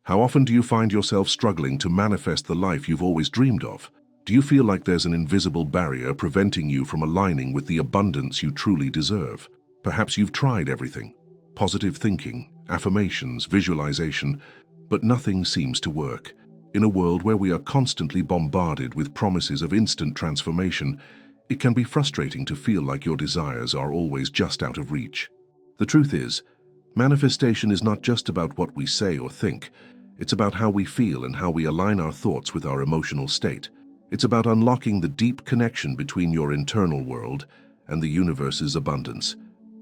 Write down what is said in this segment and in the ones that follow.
How often do you find yourself struggling to manifest the life you've always dreamed of? Do you feel like there's an invisible barrier preventing you from aligning with the abundance you truly deserve? Perhaps you've tried everything: positive thinking, affirmations, visualization, but nothing seems to work. In a world where we are constantly bombarded with promises of instant transformation, it can be frustrating to feel like your desires are always just out of reach. The truth is, manifestation is not just about what we say or think. It's about how we feel and how we align our thoughts with our emotional state. It's about unlocking the deep connection between your internal world and the universe's abundance.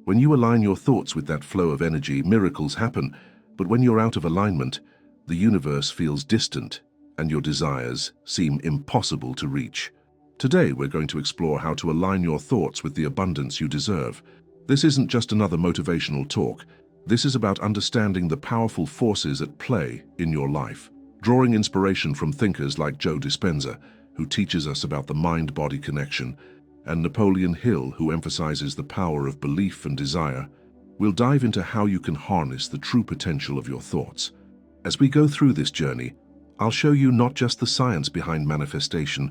When you align your thoughts with that flow of energy, miracles happen. But when you're out of alignment, the universe feels distant and your desires seem impossible to reach. Today, we're going to explore how to align your thoughts with the abundance you deserve. This isn't just another motivational talk. This is about understanding the powerful forces at play in your life, drawing inspiration from thinkers like Joe Dispenza, who teaches us about the mind-body connection, and Napoleon Hill, who emphasizes the power of belief and desire. We'll dive into how you can harness the true potential of your thoughts. As we go through this journey, I'll show you not just the science behind manifestation,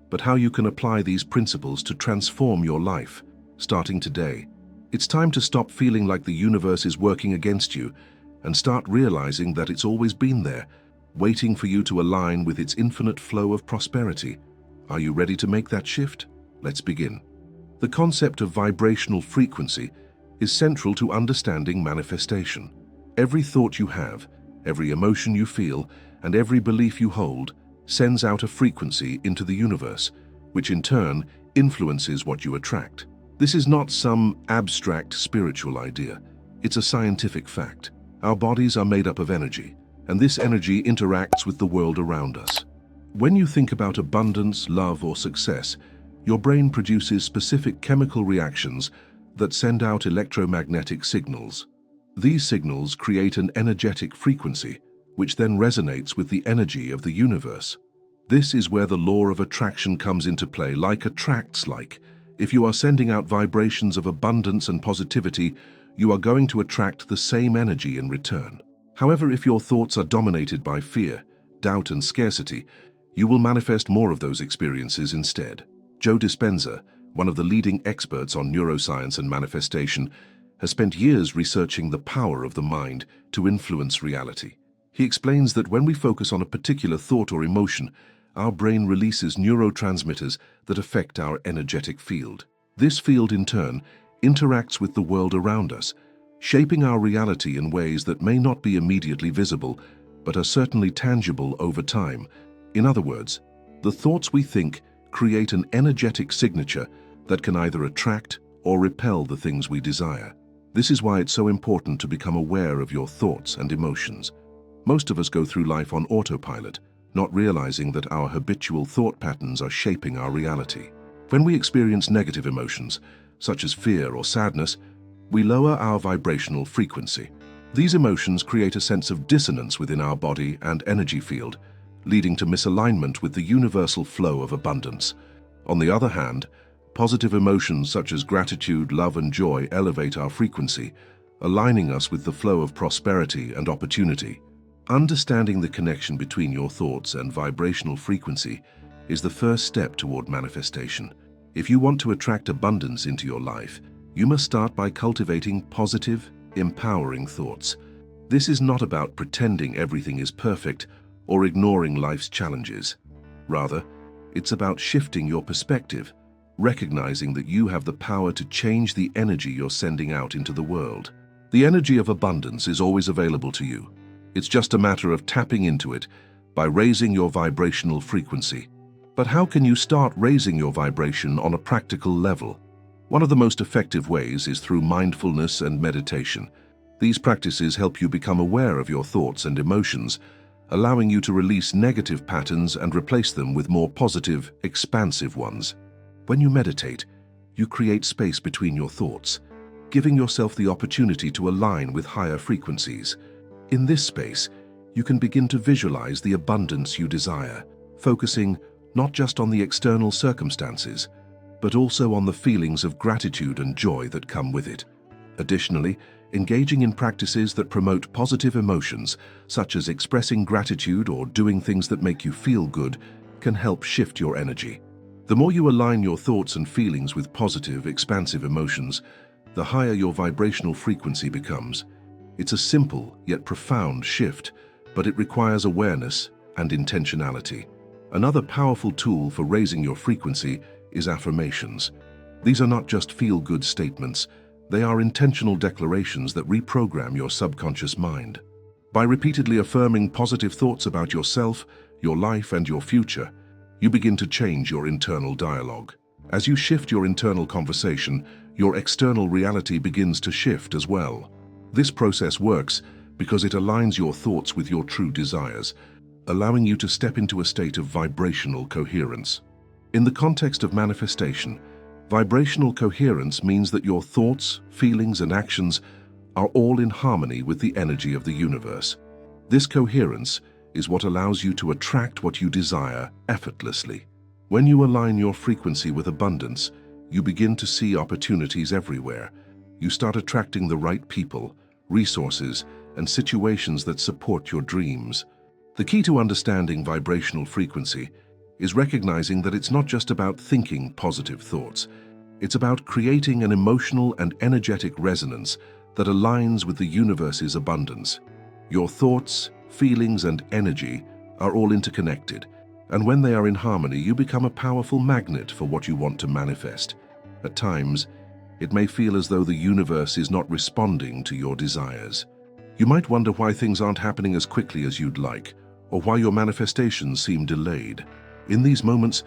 but how you can apply these principles to transform your life, starting today. It's time to stop feeling like the universe is working against you and start realizing that it's always been there, waiting for you to align with its infinite flow of prosperity. Are you ready to make that shift? Let's begin. The concept of vibrational frequency is central to understanding manifestation. Every thought you have, every emotion you feel, and every belief you hold sends out a frequency into the universe, which in turn influences what you attract. This is not some abstract spiritual idea. It's a scientific fact. Our bodies are made up of energy, and this energy interacts with the world around us. When you think about abundance, love, or success, your brain produces specific chemical reactions that send out electromagnetic signals. These signals create an energetic frequency, which then resonates with the energy of the universe. This is where the law of attraction comes into play. Like attracts like. If you are sending out vibrations of abundance and positivity, you are going to attract the same energy in return. However, if your thoughts are dominated by fear, doubt, and scarcity, you will manifest more of those experiences instead. Joe Dispenza, one of the leading experts on neuroscience and manifestation, has spent years researching the power of the mind to influence reality. He explains that when we focus on a particular thought or emotion, our brain releases neurotransmitters that affect our energetic field. This field, in turn, interacts with the world around us, shaping our reality in ways that may not be immediately visible, but are certainly tangible over time. In other words, the thoughts we think create an energetic signature that can either attract or repel the things we desire. This is why it's so important to become aware of your thoughts and emotions. Most of us go through life on autopilot, not realizing that our habitual thought patterns are shaping our reality. When we experience negative emotions, such as fear or sadness, we lower our vibrational frequency. These emotions create a sense of dissonance within our body and energy field, leading to misalignment with the universal flow of abundance. On the other hand, positive emotions such as gratitude, love, and joy elevate our frequency, aligning us with the flow of prosperity and opportunity. Understanding the connection between your thoughts and vibrational frequency is the first step toward manifestation. If you want to attract abundance into your life, you must start by cultivating positive, empowering thoughts. This is not about pretending everything is perfect or ignoring life's challenges. Rather, it's about shifting your perspective, recognizing that you have the power to change the energy you're sending out into the world. The energy of abundance is always available to you. It's just a matter of tapping into it by raising your vibrational frequency. But how can you start raising your vibration on a practical level? One of the most effective ways is through mindfulness and meditation. These practices help you become aware of your thoughts and emotions, allowing you to release negative patterns and replace them with more positive, expansive ones. When you meditate, you create space between your thoughts, giving yourself the opportunity to align with higher frequencies. In this space, you can begin to visualize the abundance you desire, focusing not just on the external circumstances, but also on the feelings of gratitude and joy that come with it. Additionally, Engaging in practices that promote positive emotions, such as expressing gratitude or doing things that make you feel good, can help shift your energy. The more you align your thoughts and feelings with positive, expansive emotions, the higher your vibrational frequency becomes. It's a simple yet profound shift, but it requires awareness and intentionality. Another powerful tool for raising your frequency is affirmations. These are not just feel-good statements, they are intentional declarations that reprogram your subconscious mind. By repeatedly affirming positive thoughts about yourself, your life, and your future, you begin to change your internal dialogue. As you shift your internal conversation, your external reality begins to shift as well. This process works because it aligns your thoughts with your true desires, allowing you to step into a state of vibrational coherence. In the context of manifestation, vibrational coherence means that your thoughts, feelings, and actions are all in harmony with the energy of the universe. This coherence is what allows you to attract what you desire effortlessly. When you align your frequency with abundance, you begin to see opportunities everywhere. You start attracting the right people, resources, and situations that support your dreams. The key to understanding vibrational frequency is recognizing that it's not just about thinking positive thoughts. It's about creating an emotional and energetic resonance that aligns with the universe's abundance. Your thoughts, feelings, and energy are all interconnected, and when they are in harmony, you become a powerful magnet for what you want to manifest. At times, it may feel as though the universe is not responding to your desires. You might wonder why things aren't happening as quickly as you'd like, or why your manifestations seem delayed. In these moments,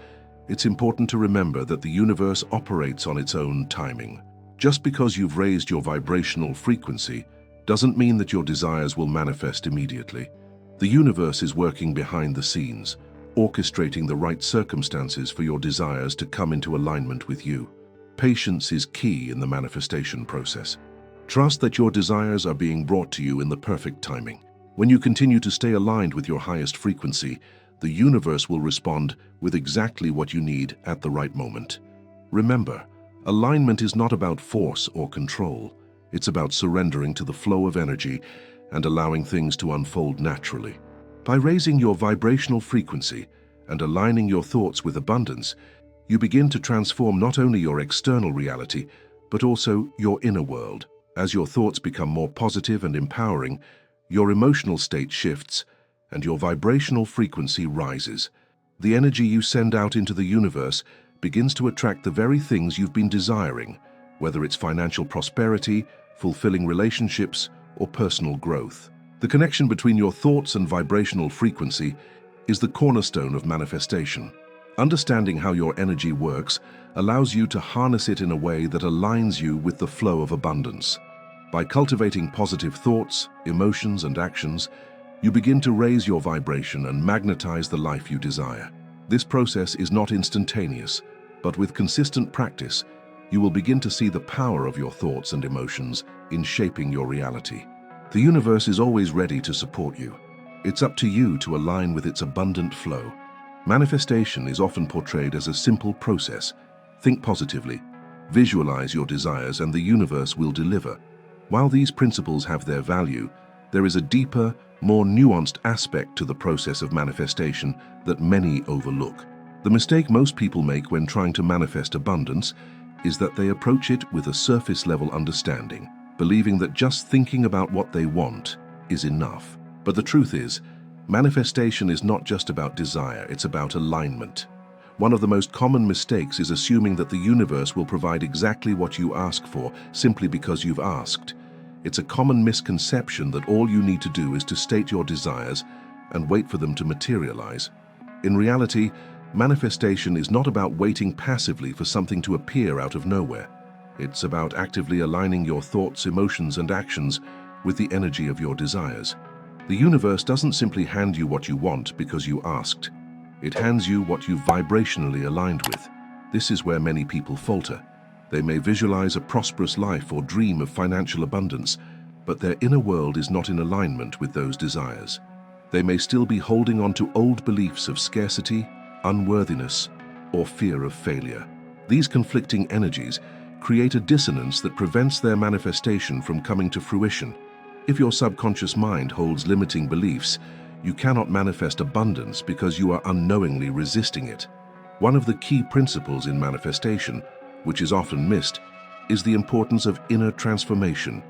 it's important to remember that the universe operates on its own timing. Just because you've raised your vibrational frequency doesn't mean that your desires will manifest immediately. The universe is working behind the scenes, orchestrating the right circumstances for your desires to come into alignment with you. Patience is key in the manifestation process. Trust that your desires are being brought to you in the perfect timing. When you continue to stay aligned with your highest frequency, the universe will respond with exactly what you need at the right moment. Remember, alignment is not about force or control. It's about surrendering to the flow of energy and allowing things to unfold naturally. By raising your vibrational frequency and aligning your thoughts with abundance, you begin to transform not only your external reality, but also your inner world. As your thoughts become more positive and empowering, your emotional state shifts and your vibrational frequency rises. The energy you send out into the universe begins to attract the very things you've been desiring, whether it's financial prosperity, fulfilling relationships, or personal growth. The connection between your thoughts and vibrational frequency is the cornerstone of manifestation. Understanding how your energy works allows you to harness it in a way that aligns you with the flow of abundance. By cultivating positive thoughts, emotions, and actions, you begin to raise your vibration and magnetize the life you desire. This process is not instantaneous, but with consistent practice, you will begin to see the power of your thoughts and emotions in shaping your reality. The universe is always ready to support you. It's up to you to align with its abundant flow. Manifestation is often portrayed as a simple process. Think positively, visualize your desires, and the universe will deliver. While these principles have their value, there is a deeper, more nuanced aspect to the process of manifestation that many overlook. The mistake most people make when trying to manifest abundance is that they approach it with a surface-level understanding, believing that just thinking about what they want is enough. But the truth is, manifestation is not just about desire, it's about alignment. One of the most common mistakes is assuming that the universe will provide exactly what you ask for simply because you've asked. It's a common misconception that all you need to do is to state your desires and wait for them to materialize. In reality, manifestation is not about waiting passively for something to appear out of nowhere. It's about actively aligning your thoughts, emotions, and actions with the energy of your desires. The universe doesn't simply hand you what you want because you asked. It hands you what you've vibrationally aligned with. This is where many people falter. They may visualize a prosperous life or dream of financial abundance, but their inner world is not in alignment with those desires. They may still be holding on to old beliefs of scarcity, unworthiness, or fear of failure. These conflicting energies create a dissonance that prevents their manifestation from coming to fruition. If your subconscious mind holds limiting beliefs, you cannot manifest abundance because you are unknowingly resisting it. One of the key principles in manifestation, which is often missed, is the importance of inner transformation.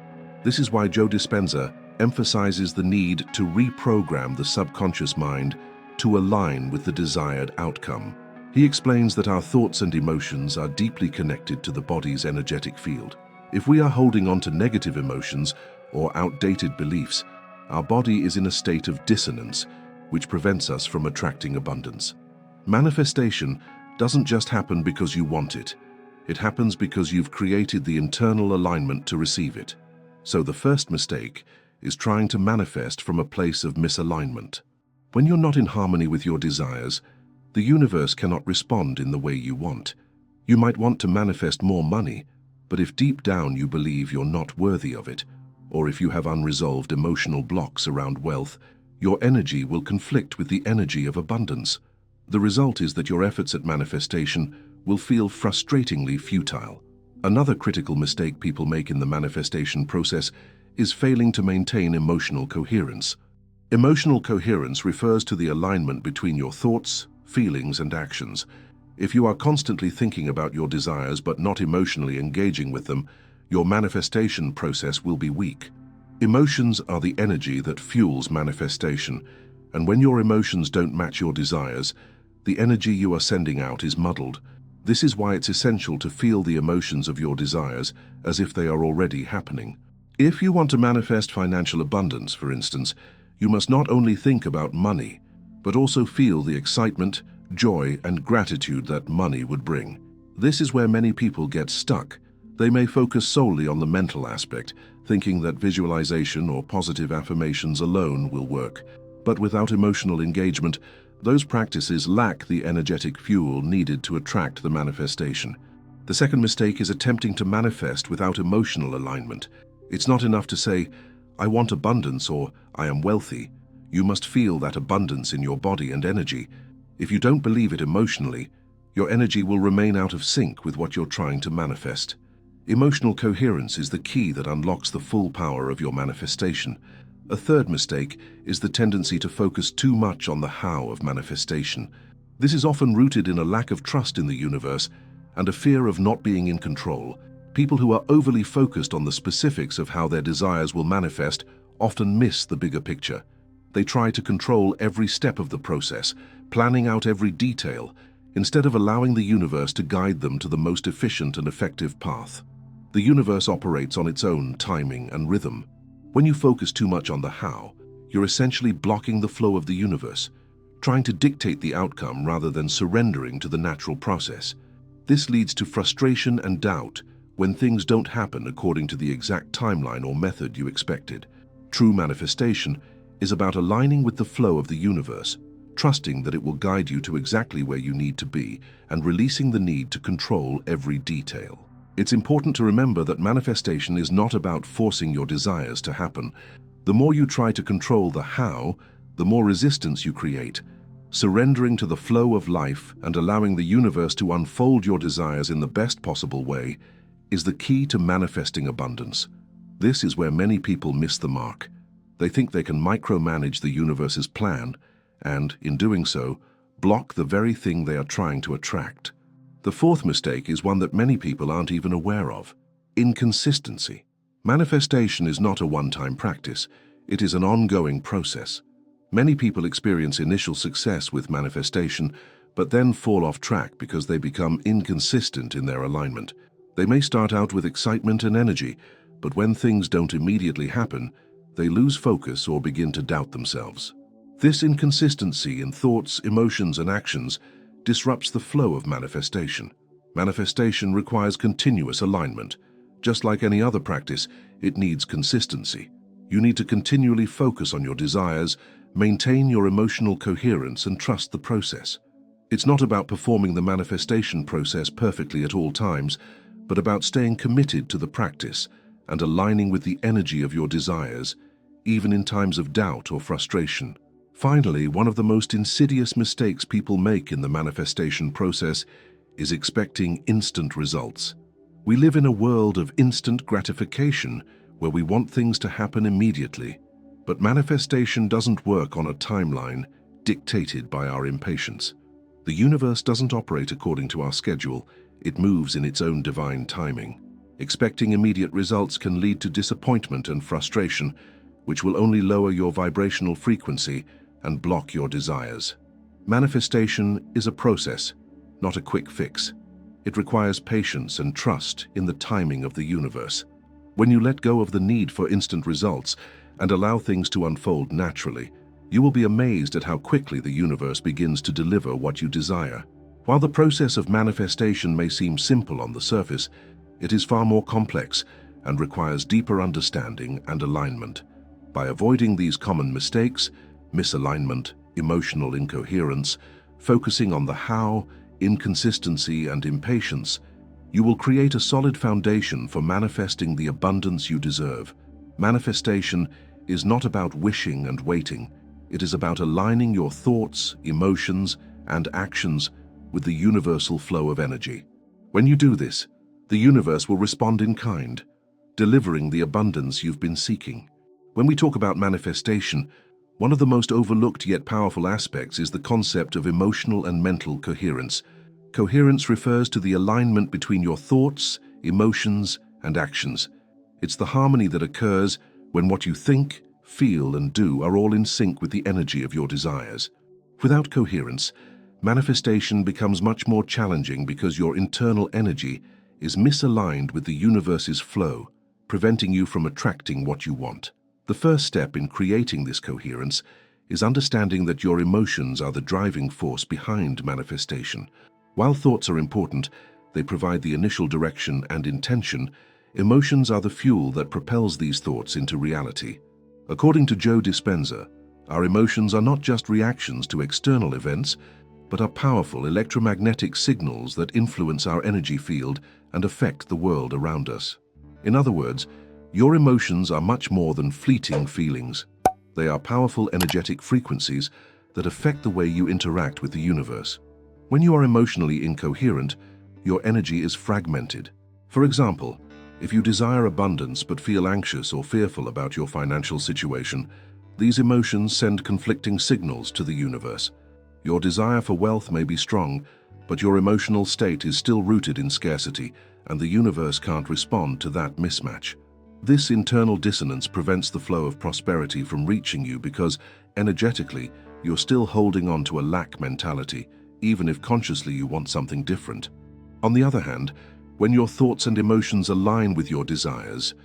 This is why Joe Dispenza emphasizes the need to reprogram the subconscious mind to align with the desired outcome. He explains that our thoughts and emotions are deeply connected to the body's energetic field. If we are holding on to negative emotions or outdated beliefs, our body is in a state of dissonance, which prevents us from attracting abundance. Manifestation doesn't just happen because you want it. It happens because you've created the internal alignment to receive it. So the first mistake is trying to manifest from a place of misalignment. When you're not in harmony with your desires, the universe cannot respond in the way you want. You might want to manifest more money, but if deep down you believe you're not worthy of it, or if you have unresolved emotional blocks around wealth, your energy will conflict with the energy of abundance. The result is that your efforts at manifestation will feel frustratingly futile. Another critical mistake people make in the manifestation process is failing to maintain emotional coherence. Emotional coherence refers to the alignment between your thoughts, feelings, and actions. If you are constantly thinking about your desires but not emotionally engaging with them, your manifestation process will be weak. Emotions are the energy that fuels manifestation, and when your emotions don't match your desires, the energy you are sending out is muddled. This is why it's essential to feel the emotions of your desires as if they are already happening. If you want to manifest financial abundance, for instance, you must not only think about money, but also feel the excitement, joy, and gratitude that money would bring. This is where many people get stuck. They may focus solely on the mental aspect, thinking that visualization or positive affirmations alone will work. But without emotional engagement, those practices lack the energetic fuel needed to attract the manifestation. The second mistake is attempting to manifest without emotional alignment. It's not enough to say, "I want abundance" or "I am wealthy." You must feel that abundance in your body and energy. If you don't believe it emotionally, your energy will remain out of sync with what you're trying to manifest. Emotional coherence is the key that unlocks the full power of your manifestation. A third mistake is the tendency to focus too much on the how of manifestation. This is often rooted in a lack of trust in the universe and a fear of not being in control. People who are overly focused on the specifics of how their desires will manifest often miss the bigger picture. They try to control every step of the process, planning out every detail, instead of allowing the universe to guide them to the most efficient and effective path. The universe operates on its own timing and rhythm. When you focus too much on the how, you're essentially blocking the flow of the universe, trying to dictate the outcome rather than surrendering to the natural process. This leads to frustration and doubt when things don't happen according to the exact timeline or method you expected. True manifestation is about aligning with the flow of the universe, trusting that it will guide you to exactly where you need to be, and releasing the need to control every detail. It's important to remember that manifestation is not about forcing your desires to happen. The more you try to control the how, the more resistance you create. Surrendering to the flow of life and allowing the universe to unfold your desires in the best possible way is the key to manifesting abundance. This is where many people miss the mark. They think they can micromanage the universe's plan and, in doing so, block the very thing they are trying to attract. The fourth mistake is one that many people aren't even aware of: inconsistency. Manifestation is not a one-time practice. It is an ongoing process. Many people experience initial success with manifestation, but then fall off track because they become inconsistent in their alignment. They may start out with excitement and energy, but when things don't immediately happen, they lose focus or begin to doubt themselves. This inconsistency in thoughts, emotions, and actions disrupts the flow of manifestation. Manifestation requires continuous alignment. Just like any other practice, it needs consistency. You need to continually focus on your desires, maintain your emotional coherence, and trust the process. It's not about performing the manifestation process perfectly at all times, but about staying committed to the practice and aligning with the energy of your desires, even in times of doubt or frustration. Finally, one of the most insidious mistakes people make in the manifestation process is expecting instant results. We live in a world of instant gratification where we want things to happen immediately. But manifestation doesn't work on a timeline dictated by our impatience. The universe doesn't operate according to our schedule, it moves in its own divine timing. Expecting immediate results can lead to disappointment and frustration, which will only lower your vibrational frequency and block your desires. Manifestation is a process, not a quick fix. It requires patience and trust in the timing of the universe. When you let go of the need for instant results and allow things to unfold naturally, you will be amazed at how quickly the universe begins to deliver what you desire. While the process of manifestation may seem simple on the surface, it is far more complex and requires deeper understanding and alignment. By avoiding these common mistakes, misalignment, emotional incoherence, focusing on the how, inconsistency, and impatience, you will create a solid foundation for manifesting the abundance you deserve. Manifestation is not about wishing and waiting. It is about aligning your thoughts, emotions, and actions with the universal flow of energy. When you do this, the universe will respond in kind, delivering the abundance you've been seeking. When we talk about manifestation, one of the most overlooked yet powerful aspects is the concept of emotional and mental coherence. Coherence refers to the alignment between your thoughts, emotions, and actions. It's the harmony that occurs when what you think, feel, and do are all in sync with the energy of your desires. Without coherence, manifestation becomes much more challenging because your internal energy is misaligned with the universe's flow, preventing you from attracting what you want. The first step in creating this coherence is understanding that your emotions are the driving force behind manifestation. While thoughts are important, they provide the initial direction and intention. Emotions are the fuel that propels these thoughts into reality. According to Joe Dispenza, our emotions are not just reactions to external events, but are powerful electromagnetic signals that influence our energy field and affect the world around us. In other words, your emotions are much more than fleeting feelings. They are powerful energetic frequencies that affect the way you interact with the universe. When you are emotionally incoherent, your energy is fragmented. For example, if you desire abundance but feel anxious or fearful about your financial situation, these emotions send conflicting signals to the universe. Your desire for wealth may be strong, but your emotional state is still rooted in scarcity, and the universe can't respond to that mismatch. This internal dissonance prevents the flow of prosperity from reaching you because, energetically, you're still holding on to a lack mentality, even if consciously you want something different. On the other hand, when your thoughts and emotions align with your desires,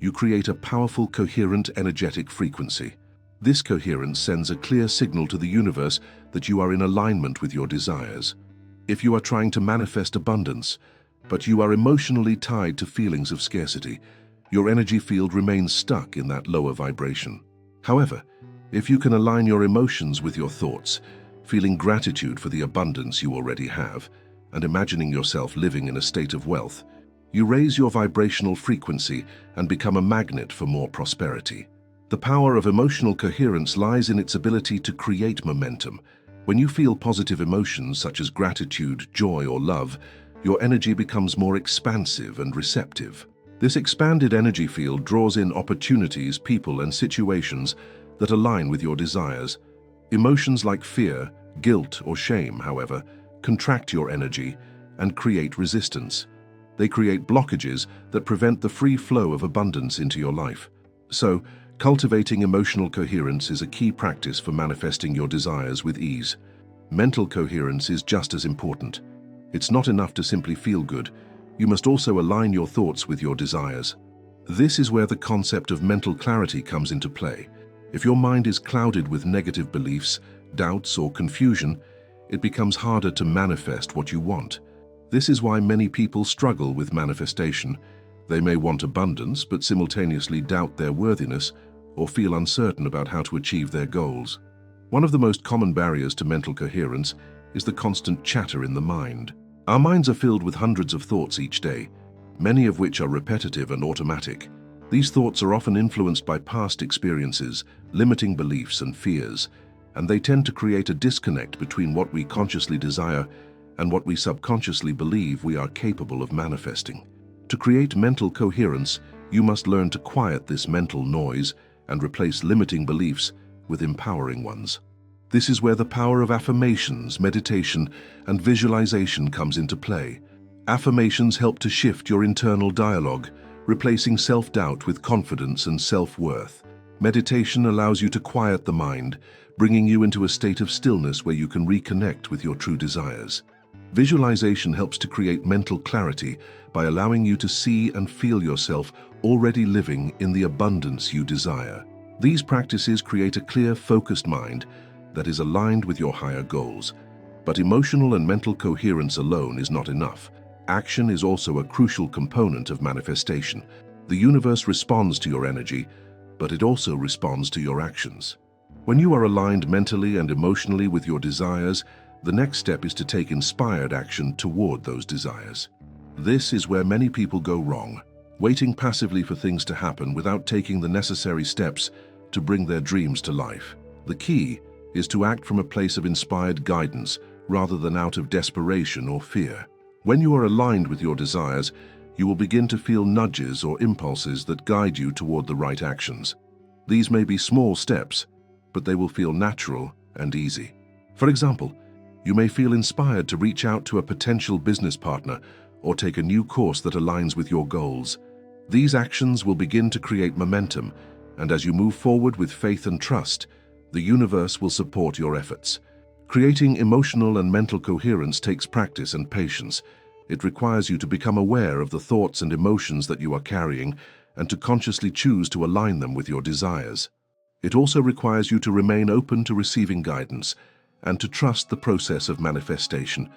you create a powerful, coherent, energetic frequency. This coherence sends a clear signal to the universe that you are in alignment with your desires. If you are trying to manifest abundance, but you are emotionally tied to feelings of scarcity, your energy field remains stuck in that lower vibration. However, if you can align your emotions with your thoughts, feeling gratitude for the abundance you already have, and imagining yourself living in a state of wealth, you raise your vibrational frequency and become a magnet for more prosperity. The power of emotional coherence lies in its ability to create momentum. When you feel positive emotions such as gratitude, joy, or love, your energy becomes more expansive and receptive. This expanded energy field draws in opportunities, people, and situations that align with your desires. Emotions like fear, guilt, or shame, however, contract your energy and create resistance. They create blockages that prevent the free flow of abundance into your life. So, cultivating emotional coherence is a key practice for manifesting your desires with ease. Mental coherence is just as important. It's not enough to simply feel good. You must also align your thoughts with your desires. This is where the concept of mental clarity comes into play. If your mind is clouded with negative beliefs, doubts, or confusion, it becomes harder to manifest what you want. This is why many people struggle with manifestation. They may want abundance, but simultaneously doubt their worthiness or feel uncertain about how to achieve their goals. One of the most common barriers to mental coherence is the constant chatter in the mind. Our minds are filled with hundreds of thoughts each day, many of which are repetitive and automatic. These thoughts are often influenced by past experiences, limiting beliefs, and fears, and they tend to create a disconnect between what we consciously desire and what we subconsciously believe we are capable of manifesting. To create mental coherence, you must learn to quiet this mental noise and replace limiting beliefs with empowering ones. This is where the power of affirmations, meditation, and visualization comes into play. Affirmations help to shift your internal dialogue, replacing self-doubt with confidence and self-worth. Meditation allows you to quiet the mind, bringing you into a state of stillness where you can reconnect with your true desires. Visualization helps to create mental clarity by allowing you to see and feel yourself already living in the abundance you desire. These practices create a clear, focused mind that is aligned with your higher goals. But emotional and mental coherence alone is not enough. Action is also a crucial component of manifestation. The universe responds to your energy, but it also responds to your actions. When you are aligned mentally and emotionally with your desires, the next step is to take inspired action toward those desires. This is where many people go wrong, waiting passively for things to happen without taking the necessary steps to bring their dreams to life. The key is to act from a place of inspired guidance rather than out of desperation or fear. When you are aligned with your desires, you will begin to feel nudges or impulses that guide you toward the right actions. These may be small steps, but they will feel natural and easy. For example, you may feel inspired to reach out to a potential business partner or take a new course that aligns with your goals. These actions will begin to create momentum, and as you move forward with faith and trust, the universe will support your efforts. Creating emotional and mental coherence takes practice and patience. It requires you to become aware of the thoughts and emotions that you are carrying and to consciously choose to align them with your desires. It also requires you to remain open to receiving guidance and to trust the process of manifestation,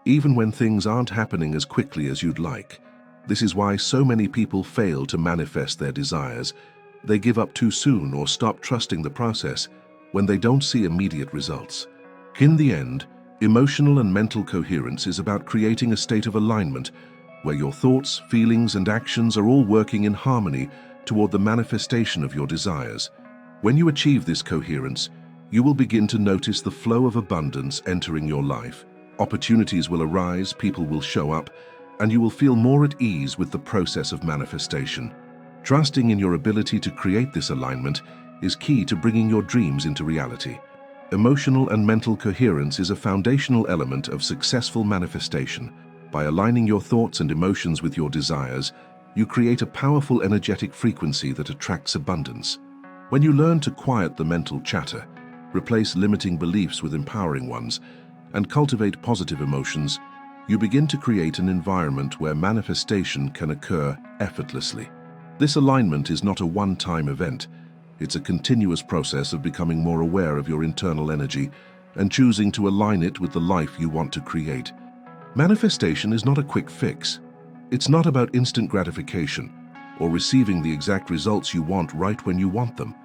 even when things aren't happening as quickly as you'd like. This is why so many people fail to manifest their desires. They give up too soon or stop trusting the process when they don't see immediate results. In the end, emotional and mental coherence is about creating a state of alignment where your thoughts, feelings, and actions are all working in harmony toward the manifestation of your desires. When you achieve this coherence, you will begin to notice the flow of abundance entering your life. Opportunities will arise, people will show up, and you will feel more at ease with the process of manifestation. Trusting in your ability to create this alignment is key to bringing your dreams into reality. Emotional and mental coherence is a foundational element of successful manifestation. By aligning your thoughts and emotions with your desires, you create a powerful energetic frequency that attracts abundance. When you learn to quiet the mental chatter, replace limiting beliefs with empowering ones, and cultivate positive emotions, you begin to create an environment where manifestation can occur effortlessly. This alignment is not a one-time event. It's a continuous process of becoming more aware of your internal energy and choosing to align it with the life you want to create. Manifestation is not a quick fix. It's not about instant gratification or receiving the exact results you want right when you want them.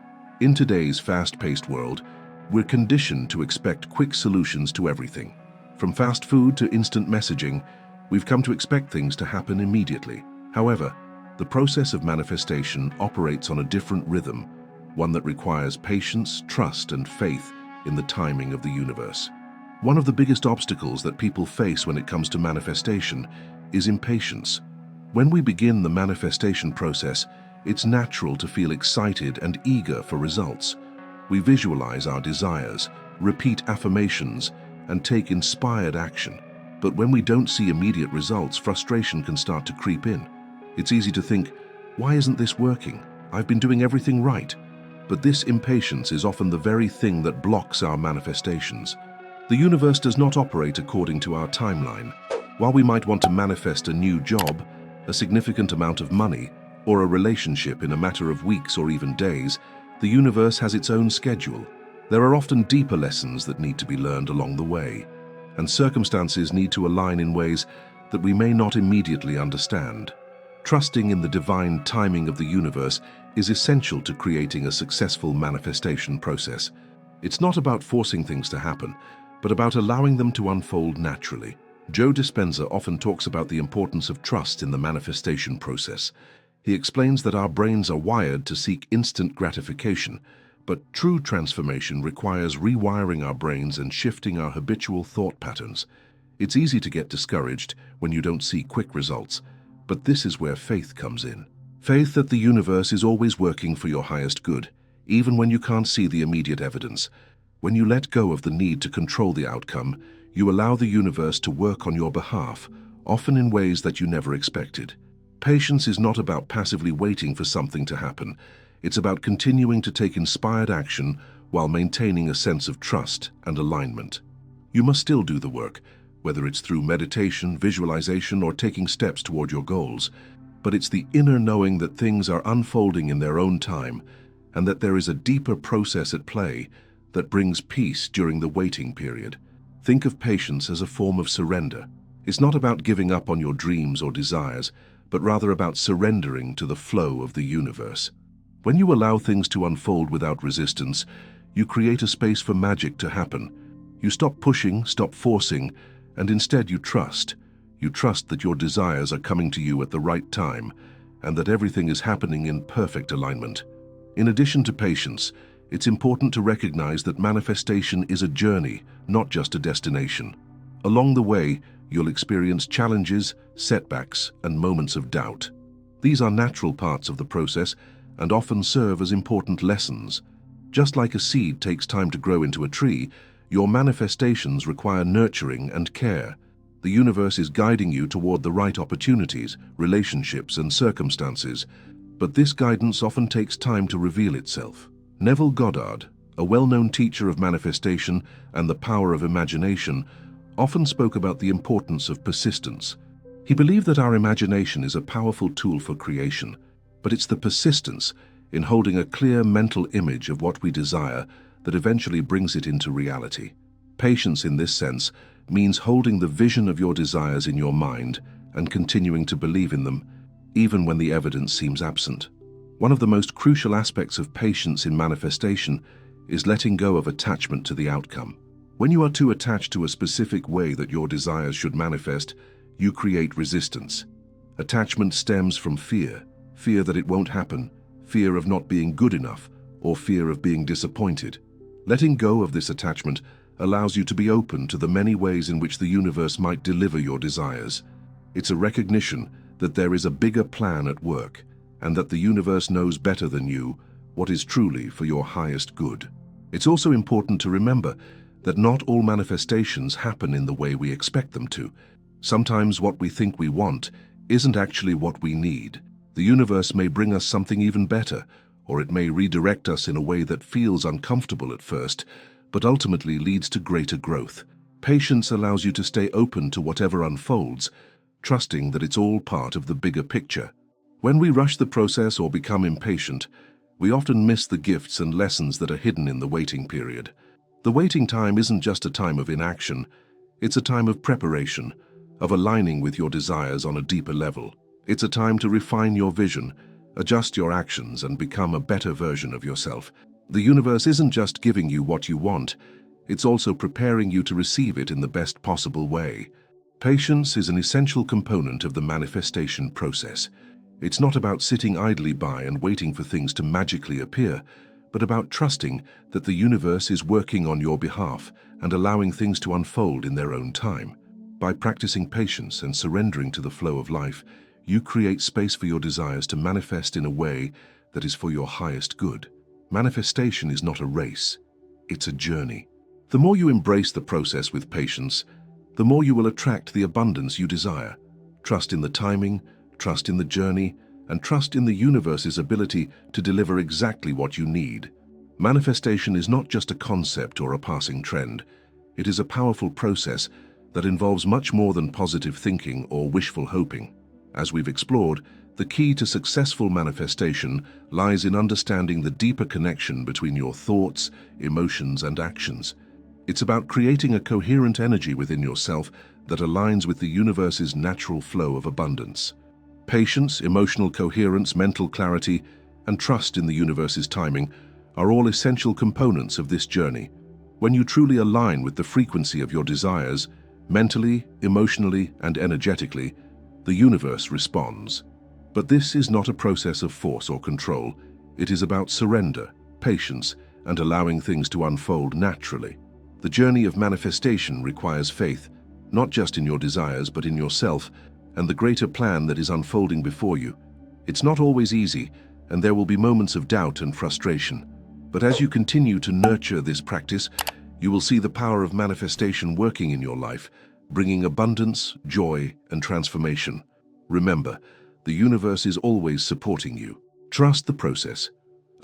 In today's fast-paced world, we're conditioned to expect quick solutions to everything. From fast food to instant messaging, we've come to expect things to happen immediately. However, the process of manifestation operates on a different rhythm, one that requires patience, trust, and faith in the timing of the universe. One of the biggest obstacles that people face when it comes to manifestation is impatience. When we begin the manifestation process, it's natural to feel excited and eager for results. We visualize our desires, repeat affirmations, and take inspired action. But when we don't see immediate results, frustration can start to creep in. It's easy to think, why isn't this working? I've been doing everything right. But this impatience is often the very thing that blocks our manifestations. The universe does not operate according to our timeline. While we might want to manifest a new job, a significant amount of money, or a relationship in a matter of weeks or even days, the universe has its own schedule. There are often deeper lessons that need to be learned along the way, and circumstances need to align in ways that we may not immediately understand. Trusting in the divine timing of the universe is essential to creating a successful manifestation process. It's not about forcing things to happen, but about allowing them to unfold naturally. Joe Dispenza often talks about the importance of trust in the manifestation process. He explains that our brains are wired to seek instant gratification, but true transformation requires rewiring our brains and shifting our habitual thought patterns. It's easy to get discouraged when you don't see quick results, But this is where faith comes in. Faith that the universe is always working for your highest good, even when you can't see the immediate evidence. When you let go of the need to control the outcome, you allow the universe to work on your behalf, often in ways that you never expected. Patience is not about passively waiting for something to happen. It's about continuing to take inspired action while maintaining a sense of trust and alignment. You must still do the work, whether it's through meditation, visualization, or taking steps toward your goals. But it's the inner knowing that things are unfolding in their own time, and that there is a deeper process at play that brings peace during the waiting period. Think of patience as a form of surrender. It's not about giving up on your dreams or desires, but rather about surrendering to the flow of the universe. When you allow things to unfold without resistance, you create a space for magic to happen. You stop pushing, stop forcing, and instead you trust. You trust that your desires are coming to you at the right time, and that everything is happening in perfect alignment. In addition to patience, it's important to recognize that manifestation is a journey, not just a destination. Along the way, you'll experience challenges, setbacks, and moments of doubt. These are natural parts of the process and often serve as important lessons. Just like a seed takes time to grow into a tree, your manifestations require nurturing and care. The universe is guiding you toward the right opportunities, relationships, and circumstances, but this guidance often takes time to reveal itself. Neville Goddard, a well-known teacher of manifestation and the power of imagination, often spoke about the importance of persistence. He believed that our imagination is a powerful tool for creation, but it's the persistence in holding a clear mental image of what we desire that eventually brings it into reality. Patience in this sense means holding the vision of your desires in your mind and continuing to believe in them, even when the evidence seems absent. One of the most crucial aspects of patience in manifestation is letting go of attachment to the outcome. When you are too attached to a specific way that your desires should manifest, you create resistance. Attachment stems from fear that it won't happen, fear of not being good enough, or fear of being disappointed. Letting go of this attachment allows you to be open to the many ways in which the universe might deliver your desires. It's a recognition that there is a bigger plan at work, and that the universe knows better than you what is truly for your highest good. It's also important to remember that not all manifestations happen in the way we expect them to. Sometimes what we think we want isn't actually what we need. The universe may bring us something even better, or it may redirect us in a way that feels uncomfortable at first, but ultimately leads to greater growth. Patience allows you to stay open to whatever unfolds, trusting that it's all part of the bigger picture. When we rush the process or become impatient, we often miss the gifts and lessons that are hidden in the waiting period. The waiting time isn't just a time of inaction, it's a time of preparation, of aligning with your desires on a deeper level. It's a time to refine your vision, adjust your actions, and become a better version of yourself. The universe isn't just giving you what you want, it's also preparing you to receive it in the best possible way. Patience is an essential component of the manifestation process. It's not about sitting idly by and waiting for things to magically appear, but about trusting that the universe is working on your behalf and allowing things to unfold in their own time. By practicing patience and surrendering to the flow of life, you create space for your desires to manifest in a way that is for your highest good. Manifestation is not a race, it's a journey. The more you embrace the process with patience, the more you will attract the abundance you desire. Trust in the timing, trust in the journey, and trust in the universe's ability to deliver exactly what you need. Manifestation is not just a concept or a passing trend. It is a powerful process that involves much more than positive thinking or wishful hoping. As we've explored, the key to successful manifestation lies in understanding the deeper connection between your thoughts, emotions, and actions. It's about creating a coherent energy within yourself that aligns with the universe's natural flow of abundance. Patience, emotional coherence, mental clarity, and trust in the universe's timing are all essential components of this journey. When you truly align with the frequency of your desires, mentally, emotionally, and energetically, the universe responds. But this is not a process of force or control. It is about surrender, patience, and allowing things to unfold naturally. The journey of manifestation requires faith, not just in your desires, but in yourself and the greater plan that is unfolding before you. It's not always easy, and there will be moments of doubt and frustration. But as you continue to nurture this practice, you will see the power of manifestation working in your life, bringing abundance, joy, and transformation. Remember, the universe is always supporting you. Trust the process,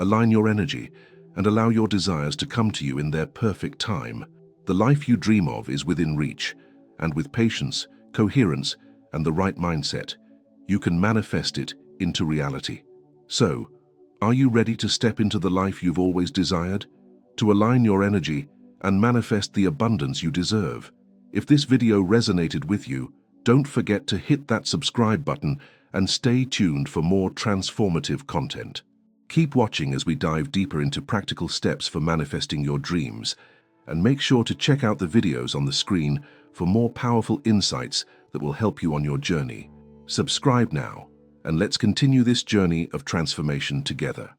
align your energy, and allow your desires to come to you in their perfect time. The life you dream of is within reach, and with patience, coherence, and the right mindset, you can manifest it into reality. So, are you ready to step into the life you've always desired? To align your energy and manifest the abundance you deserve? If this video resonated with you, don't forget to hit that subscribe button and stay tuned for more transformative content. Keep watching as we dive deeper into practical steps for manifesting your dreams, and make sure to check out the videos on the screen for more powerful insights that will help you on your journey. Subscribe now, and let's continue this journey of transformation together.